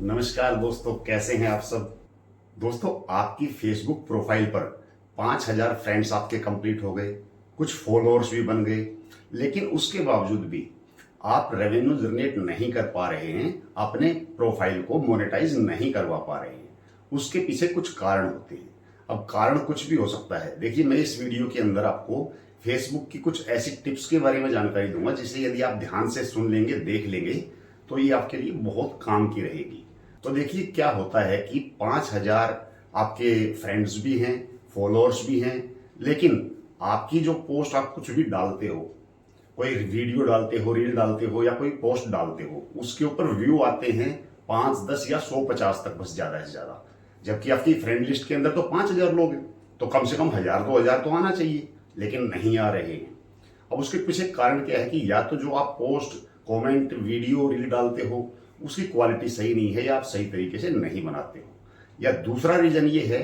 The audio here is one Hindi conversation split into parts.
नमस्कार दोस्तों, कैसे हैं आप सब। दोस्तों, आपकी फेसबुक प्रोफाइल पर 5,000 फ्रेंड्स आपके कंप्लीट हो गए, कुछ फॉलोअर्स भी बन गए, लेकिन उसके बावजूद भी आप रेवेन्यू जनरेट नहीं कर पा रहे हैं, अपने प्रोफाइल को मोनेटाइज नहीं करवा पा रहे हैं। उसके पीछे कुछ कारण होते हैं। अब कारण कुछ भी हो सकता है। देखिए, मैं इस वीडियो के अंदर आपको फेसबुक की कुछ ऐसी टिप्स के बारे में जानकारी दूंगा जिसे यदि आप ध्यान से सुन लेंगे, देख लेंगे, तो ये आपके लिए बहुत काम की रहेगी। तो देखिए, क्या होता है कि 5,000 आपके फ्रेंड्स भी हैं, फॉलोअर्स भी हैं, लेकिन आपकी जो पोस्ट आप कुछ भी डालते हो, कोई वीडियो डालते हो, रील डालते हो या कोई पोस्ट डालते हो, उसके ऊपर व्यू आते हैं 5, 10 या 150 तक, बस ज्यादा से ज्यादा। जबकि आपकी फ्रेंड लिस्ट के अंदर तो 5,000 लोग हैं, तो कम से कम 1,000 2,000 तो आना चाहिए, लेकिन नहीं आ रहे हैं। अब उसके पीछे कारण क्या है कि या तो जो आप पोस्ट, कमेंट, वीडियो, रील डालते हो उसकी क्वालिटी सही नहीं है, या आप सही तरीके से नहीं बनाते हो, या दूसरा रीजन ये है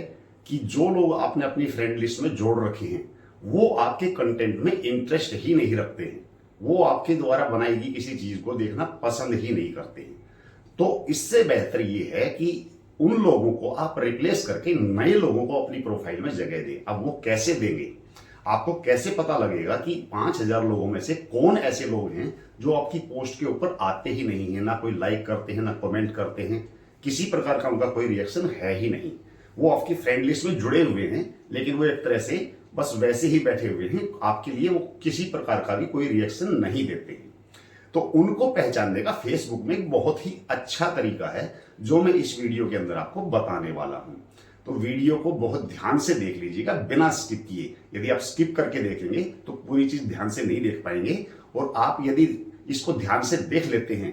कि जो लोग आपने अपनी फ्रेंड लिस्ट में जोड़ रखे हैं वो आपके कंटेंट में इंटरेस्ट ही नहीं रखते हैं, वो आपके द्वारा बनाई गई किसी चीज को देखना पसंद ही नहीं करते हैं। तो इससे बेहतर ये है कि उन लोगों को आप रिप्लेस करके नए लोगों को अपनी प्रोफाइल में जगह दें। अब वो कैसे देंगे, आपको कैसे पता लगेगा कि 5,000 लोगों में से कौन ऐसे लोग हैं जो आपकी पोस्ट के ऊपर आते ही नहीं है, ना कोई लाइक करते हैं, ना कमेंट करते हैं, किसी प्रकार का उनका कोई रिएक्शन है ही नहीं। वो आपकी फ्रेंड लिस्ट में जुड़े हुए हैं, लेकिन वो एक तरह से बस वैसे ही बैठे हुए हैं, आपके लिए वो किसी प्रकार का भी कोई रिएक्शन नहीं देते हैं। तो उनको पहचानने का फेसबुक में एक बहुत ही अच्छा तरीका है, जो मैं इस वीडियो के अंदर आपको बताने वाला हूं। तो वीडियो को बहुत ध्यान से देख लीजिएगा, बिना स्किप किए। यदि आप स्किप करके देखेंगे तो पूरी चीज ध्यान से नहीं देख पाएंगे, और आप यदि इसको ध्यान से देख लेते हैं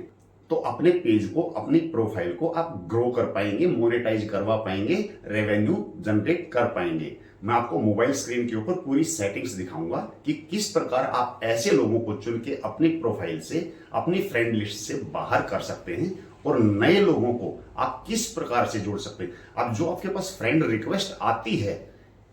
तो अपने पेज को, अपनी प्रोफाइल को आप ग्रो कर पाएंगे, मोनेटाइज करवा पाएंगे, रेवेन्यू जनरेट कर पाएंगे। मैं आपको मोबाइल स्क्रीन के ऊपर पूरी सेटिंग्स दिखाऊंगा कि किस प्रकार आप ऐसे लोगों को चुन के अपनी प्रोफाइल से, अपनी फ्रेंड लिस्ट से बाहर कर सकते हैं, और नए लोगों को आप किस प्रकार से जोड़ सकते हैं। अब जो आपके पास फ्रेंड रिक्वेस्ट आती है,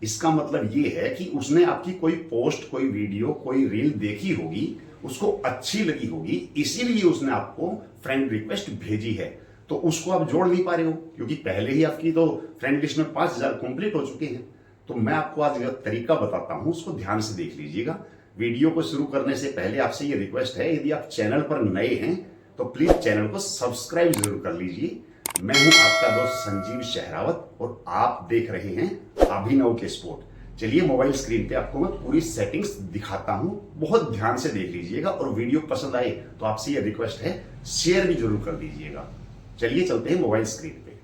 इसका मतलब ये है कि उसने आपकी कोई पोस्ट, कोई वीडियो, कोई रील देखी होगी, उसको अच्छी लगी होगी, इसीलिए उसने आपको फ्रेंड रिक्वेस्ट भेजी है। तो उसको आप जोड़ नहीं पा रहे हो, क्योंकि पहले ही आपकी तो फ्रेंड लिस्ट में 5,000 कंप्लीट हो चुके हैं। तो मैं आपको आज तरीका बताता हूं, उसको ध्यान से देख लीजिएगा। वीडियो को शुरू करने से पहले आपसे ये रिक्वेस्ट है, यदि आप चैनल पर नए हैं तो प्लीज चैनल को सब्सक्राइब जरूर कर लीजिए। मैं हूं आपका दोस्त संजीव शहरावत, और आप देख रहे हैं अभिनव के स्पोर्ट। चलिए, मोबाइल स्क्रीन पे आपको मैं पूरी सेटिंग्स दिखाता हूं, बहुत ध्यान से देख लीजिएगा, और वीडियो पसंद आए तो आपसे ये रिक्वेस्ट है, शेयर भी जरूर कर दीजिएगा। चलिए चलते हैं मोबाइल स्क्रीन पे।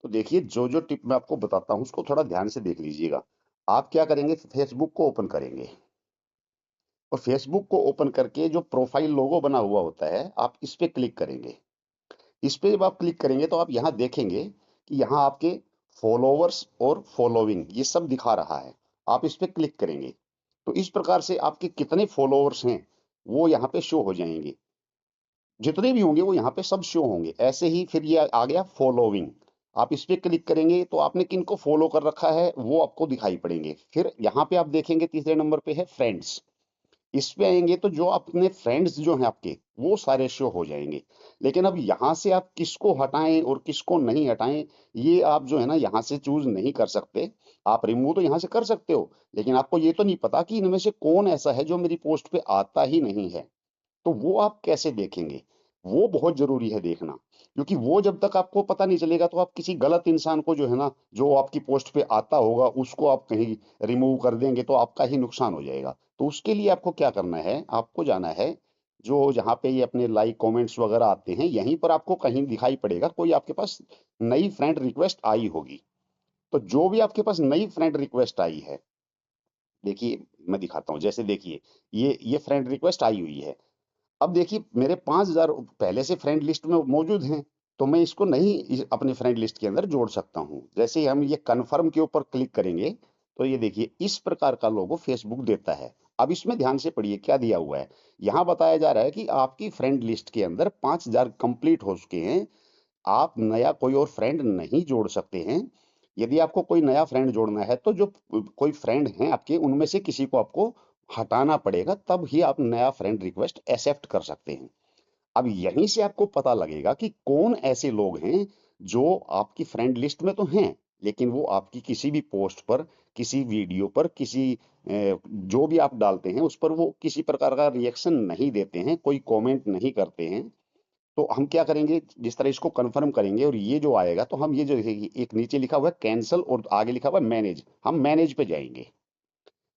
तो देखिए, जो जो टिप मैं आपको बताता हूं उसको थोड़ा ध्यान से देख लीजिएगा। आप क्या करेंगे, फेसबुक को ओपन करेंगे, और फेसबुक को ओपन करके जो प्रोफाइल लोगो बना हुआ होता है, आप इस पे क्लिक करेंगे। इस पे जब आप क्लिक करेंगे तो आप यहाँ देखेंगे कि यहाँ आपके फॉलोवर्स और फॉलोइंग ये सब दिखा रहा है। आप इस पे क्लिक करेंगे तो इस प्रकार से आपके कितने फॉलोवर्स हैं वो यहाँ पे शो हो जाएंगे। जितने भी होंगे वो यहाँ पे सब शो होंगे। ऐसे ही फिर ये आ गया फॉलोइंग। आप इस पे क्लिक करेंगे तो आपने किनको फॉलो कर रखा है वो आपको दिखाई पड़ेंगे। फिर यहाँ पे आप देखेंगे तीसरे नंबर पे है फ्रेंड्स। इस पे आएंगे तो जो अपने फ्रेंड्स जो हैं आपके वो सारे शो हो जाएंगे। लेकिन अब यहाँ से आप किसको हटाएं और किसको नहीं हटाएं, ये आप जो है ना यहाँ से चूज नहीं कर सकते। आप रिमूव तो यहाँ से कर सकते हो, लेकिन आपको ये तो नहीं पता कि इनमें से कौन ऐसा है जो मेरी पोस्ट पे आता ही नहीं है। तो वो आप कैसे देखेंगे, वो बहुत जरूरी है देखना। क्योंकि वो जब तक आपको पता नहीं चलेगा तो आप किसी गलत इंसान को जो है ना, जो आपकी पोस्ट पे आता होगा, उसको आप कहीं रिमूव कर देंगे तो आपका ही नुकसान हो जाएगा। तो उसके लिए आपको क्या करना है, आपको जाना है जो जहाँ पे ये अपने लाइक कमेंट्स वगैरह आते हैं, यहीं पर आपको कहीं दिखाई पड़ेगा कोई आपके पास नई फ्रेंड रिक्वेस्ट आई होगी। तो जो भी आपके पास नई फ्रेंड रिक्वेस्ट आई है, देखिए मैं दिखाता हूँ। जैसे देखिए, ये फ्रेंड रिक्वेस्ट आई हुई है। अब देखिए, मेरे 5,000 पहले से फ्रेंड लिस्ट में मौजूद हैं, तो मैं इसको नहीं अपने फ्रेंड लिस्ट के अंदर जोड़ सकता हूं। जैसे ही हम ये कन्फर्म के ऊपर क्लिक करेंगे तो ये देखिए इस प्रकार का लोगो फेसबुक देता है। अब इसमें ध्यान से पढ़िए क्या दिया हुआ है। यहाँ बताया जा रहा है कि आपकी फ्रेंड लिस्ट के अंदर 5,000 कंप्लीट हो चुके हैं, आप नया कोई और फ्रेंड नहीं जोड़ सकते हैं। यदि आपको कोई नया फ्रेंड जोड़ना है तो जो कोई फ्रेंड हैं आपके उनमें से किसी को आपको हटाना पड़ेगा, तब ही आप नया फ्रेंड रिक्वेस्ट एक्सेप्ट कर सकते हैं। अब यहीं से आपको पता लगेगा कि कौन ऐसे लोग हैं जो आपकी फ्रेंड लिस्ट में तो हैं, लेकिन वो आपकी किसी भी पोस्ट पर, किसी वीडियो पर, किसी जो भी आप डालते हैं उस पर वो किसी प्रकार का रिएक्शन नहीं देते हैं, कोई कमेंट नहीं करते हैं। तो हम क्या करेंगे, जिस तरह इसको कंफर्म करेंगे और ये जो आएगा तो हम ये जो देखिए एक नीचे लिखा हुआ है कैंसल और आगे लिखा हुआ है मैनेज, हम मैनेज पे जाएंगे।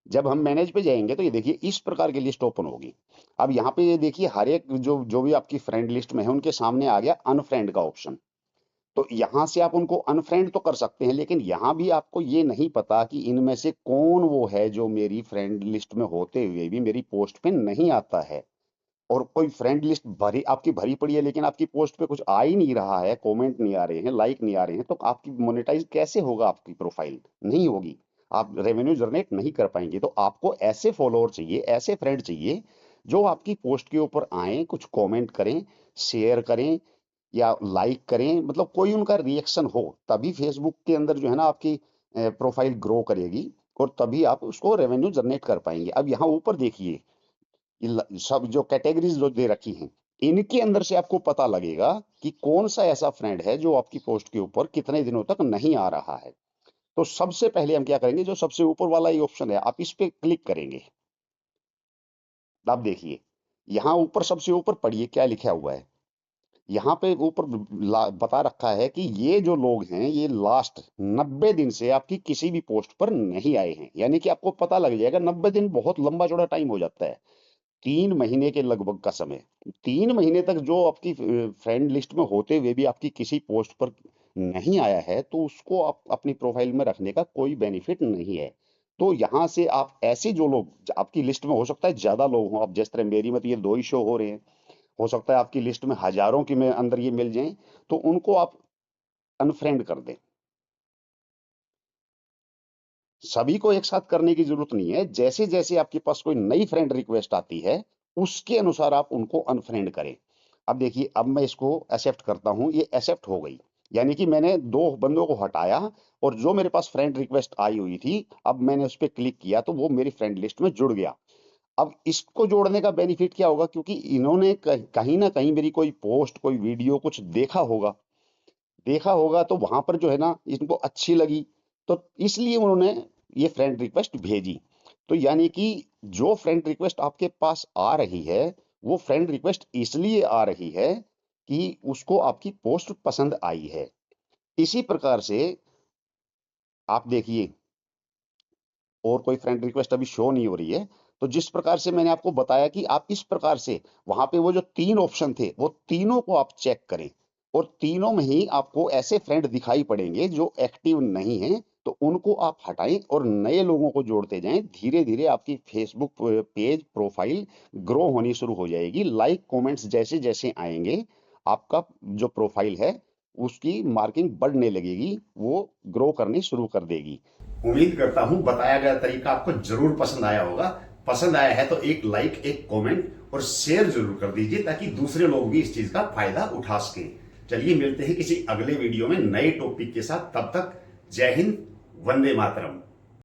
जब हम मैनेज पे जाएंगे तो ये देखिए इस प्रकार की लिस्ट ओपन होगी। अब यहाँ पे ये देखिए हर एक जो जो भी आपकी फ्रेंड लिस्ट में है उनके सामने आ गया अनफ्रेंड का ऑप्शन। तो यहाँ से आप उनको अनफ्रेंड तो कर सकते हैं, लेकिन यहाँ भी आपको ये नहीं पता कि इनमें से कौन वो है जो मेरी फ्रेंड लिस्ट में होते हुए भी मेरी पोस्ट पे नहीं आता है। और कोई फ्रेंड लिस्ट भरी आपकी भरी पड़ी है लेकिन आपकी पोस्ट पे कुछ आ ही नहीं रहा है, कमेंट नहीं आ रहे हैं, लाइक नहीं आ रहे हैं, तो आपकी मोनेटाइज कैसे होगा, आपकी प्रोफाइल नहीं होगी, आप रेवेन्यू जनरेट नहीं कर पाएंगे। तो आपको ऐसे फॉलोअर चाहिए, ऐसे फ्रेंड चाहिए जो आपकी पोस्ट के ऊपर आए, कुछ कमेंट करें, शेयर करें या लाइक करें, मतलब कोई उनका रिएक्शन हो, तभी फेसबुक के अंदर जो है ना आपकी प्रोफाइल ग्रो करेगी और तभी आप उसको रेवेन्यू जनरेट कर पाएंगे। अब यहाँ ऊपर देखिए सब जो कैटेगरीज जो दे रखी हैं, इनके अंदर से आपको पता लगेगा कि कौन सा ऐसा फ्रेंड है जो आपकी पोस्ट के ऊपर कितने दिनों तक नहीं आ रहा है। तो सबसे पहले हम क्या करेंगे, जो सबसे ऊपर वाला ये ऑप्शन है आप इस पे क्लिक करेंगे। आप देखिए यहाँ ऊपर सबसे ऊपर पढ़िए क्या लिखा हुआ है। यहाँ पे ऊपर बता रखा है कि ये जो लोग हैं ये लास्ट 90 दिन से आपकी किसी भी पोस्ट पर नहीं आए हैं। यानी कि आपको पता लग जाएगा, 90 दिन बहुत लंबा चौड़ा टाइम हो जाता है, 3 महीने के लगभग का समय। 3 महीने तक जो आपकी फ्रेंड लिस्ट में होते हुए भी आपकी किसी पोस्ट पर नहीं आया है तो उसको आप अपनी प्रोफाइल में रखने का कोई बेनिफिट नहीं है। तो यहाँ से आप ऐसे जो लोग आपकी लिस्ट में, हो सकता है ज्यादा लोग हों, अब जिस तरह मेरी में तो ये 2 ही शो हो रहे हैं, हो सकता है आपकी लिस्ट में हजारों की में अंदर ये मिल जाएं, तो उनको आप अनफ्रेंड कर दें। सभी को एक साथ करने की जरूरत नहीं है, जैसे जैसे आपके पास कोई नई फ्रेंड रिक्वेस्ट आती है उसके अनुसार आप उनको अनफ्रेंड करें। अब देखिए अब मैं इसको एक्सेप्ट करता हूं, ये एक्सेप्ट हो गई, यानी कि मैंने 2 बंदों को हटाया और जो मेरे पास फ्रेंड रिक्वेस्ट आई हुई थी अब मैंने उस पर क्लिक किया तो वो मेरी फ्रेंड लिस्ट में जुड़ गया। अब इसको जोड़ने का बेनिफिट क्या होगा, क्योंकि इन्होंने कहीं ना कहीं मेरी कोई पोस्ट, कोई वीडियो कुछ देखा होगा, देखा होगा तो वहां पर जो है ना इनको अच्छी लगी, तो इसलिए उन्होंने ये फ्रेंड रिक्वेस्ट भेजी। तो यानी कि जो फ्रेंड रिक्वेस्ट आपके पास आ रही है वो फ्रेंड रिक्वेस्ट इसलिए आ रही है कि उसको आपकी पोस्ट पसंद आई है। इसी प्रकार से आप देखिए और कोई फ्रेंड रिक्वेस्ट अभी शो नहीं हो रही है। तो जिस प्रकार से मैंने आपको बताया कि आप इस प्रकार से वहां पे वो जो 3 ऑप्शन थे वो तीनों को आप चेक करें और तीनों में ही आपको ऐसे फ्रेंड दिखाई पड़ेंगे जो एक्टिव नहीं हैं, तो उनको आप हटाएं और नए लोगों को जोड़ते जाएं। धीरे धीरे आपकी फेसबुक पेज प्रोफाइल ग्रो होनी शुरू हो जाएगी। लाइक कमेंट्स जैसे जैसे आएंगे आपका जो प्रोफाइल है उसकी मार्किंग बढ़ने लगेगी, वो ग्रो करनी शुरू कर देगी। उम्मीद करता हूं बताया गया तरीका आपको जरूर पसंद आया होगा। पसंद आया है तो एक लाइक, एक कमेंट और शेयर जरूर कर दीजिए ताकि दूसरे लोग भी इस चीज का फायदा उठा सकें। चलिए मिलते हैं किसी अगले वीडियो में नए टॉपिक के साथ, तब तक जय हिंद, वंदे मातरम।